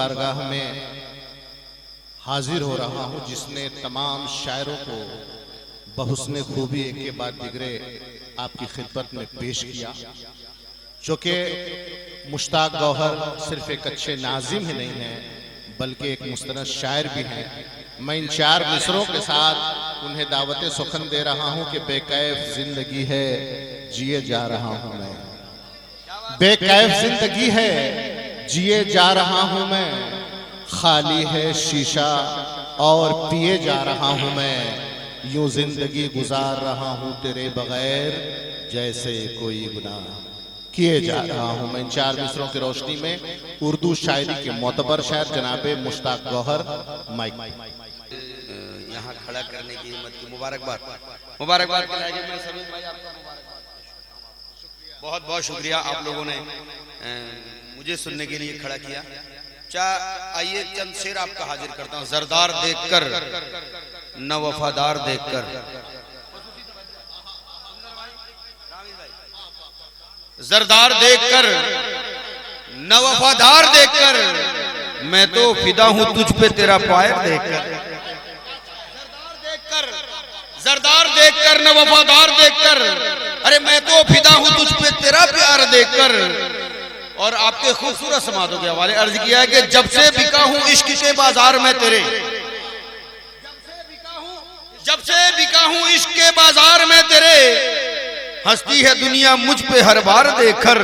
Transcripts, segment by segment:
बारगाह में हाजिर हो रहा हूँ, जिसने तमाम शायरों को बहुस्ने खूबी एक के बाद दिगरे आपकी खिदमत में पेश किया। चूँकि मुश्ताक गौहर सिर्फ एक अच्छे नाजिम ही नहीं है बल्कि एक मुस्तनद शायर भी हैं। मैं इन 4 मिसरों के साथ उन्हें दावत सुखन दे रहा हूँ कि बेकैफ जिंदगी है जिए जा रहा हूँ मैं, बेकैफ जिंदगी है जिए जा रहा हूँ मैं, खाली है शीशा और पिए जा रहा हूँ मैं, यूं जिंदगी गुजार रहा हूँ तेरे बगैर जैसे कोई गुनाह किए जा रहा हूँ मैं। इन 4 मिसरों की रोशनी में उर्दू शायरी के मोतबर शायर जनाबे मुश्ताक गौहर माइक यहाँ खड़ा करने की हिम्मत की मुबारकबाद मुबारकबाद मैं सभी भाई आपका बहुत बहुत शुक्रिया। आप लोगों ने मुझे सुनने के लिए खड़ा किया। आइए चंद शेर आपका हाजिर करता हूँ। जरदार देखकर न वफादार देखकर, जरदार देखकर न वफादार देखकर, मैं तो फिदा हूं तुझ पे तेरा पायर देखकर। जरदार देखकर न वफादार देखकर, अरे मैं तो फिदा हूं तुझ पे तेरा प्यार देखकर। और आपके खूबसूरत समातों के हवाले अर्ज किया है कि जब से बिका हूं इश्क के बाजार में तेरे, जब से बिका हूं इश्क के बाजार में तेरे, हंसती है दुनिया मुझ पे हर बार देखकर,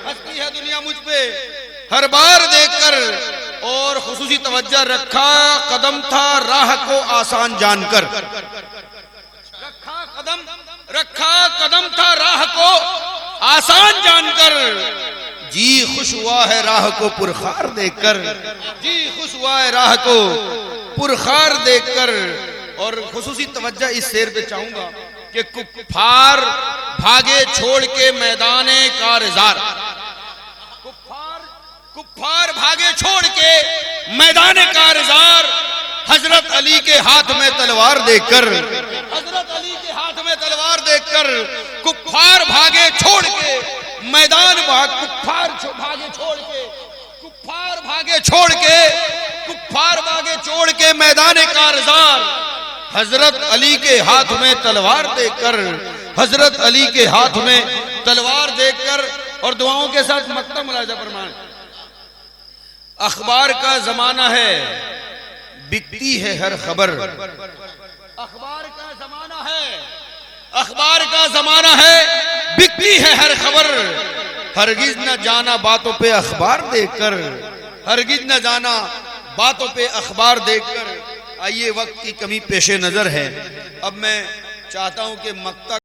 हंसती है दुनिया मुझ पे हर बार देखकर। और खुसूसी तवज्जो रखा कदम था राह को आसान जानकर, रखा कदम था राह को आसान जानकर, जी खुश हुआ है राह को पुरखार देखकर, जी खुश हुआ है राह को पुरखार देखकर। और खुसूसी तवज्जो इस शेर पे चाहूंगा कि कुफ्फार भागे छोड़ के मैदाने कारज़ार, कुफ्फार भागे छोड़ के मैदाने कारज़ार, हजरत अली के हाथ में तलवार देखकर, हजरत अली के हाथ में तलवार देखकर, कुफ्फार भागे छोड़ के मैदान, कुफ्फार भागे छोड़ के, कुफ्फार भागे छोड़ के, कुफ्फार भागे छोड़ के मैदाने कारज़ार, हजरत अली के हाथ में तलवार देखकर, हजरत अली के हाथ में तलवार देखकर। और दुआओं के साथ मक्ता मुलाहिजा फरमाएं। अखबार का जमाना है बिकती है हर खबर, अखबार का जमाना है, अखबार का जमाना है बिकती है हर खबर, हरगिज न जाना बातों पे अखबार देखकर, हरगिज न जाना बातों पे अखबार देखकर। आइए वक्त की कमी पेशे नजर है, अब मैं चाहता हूं कि मक्ता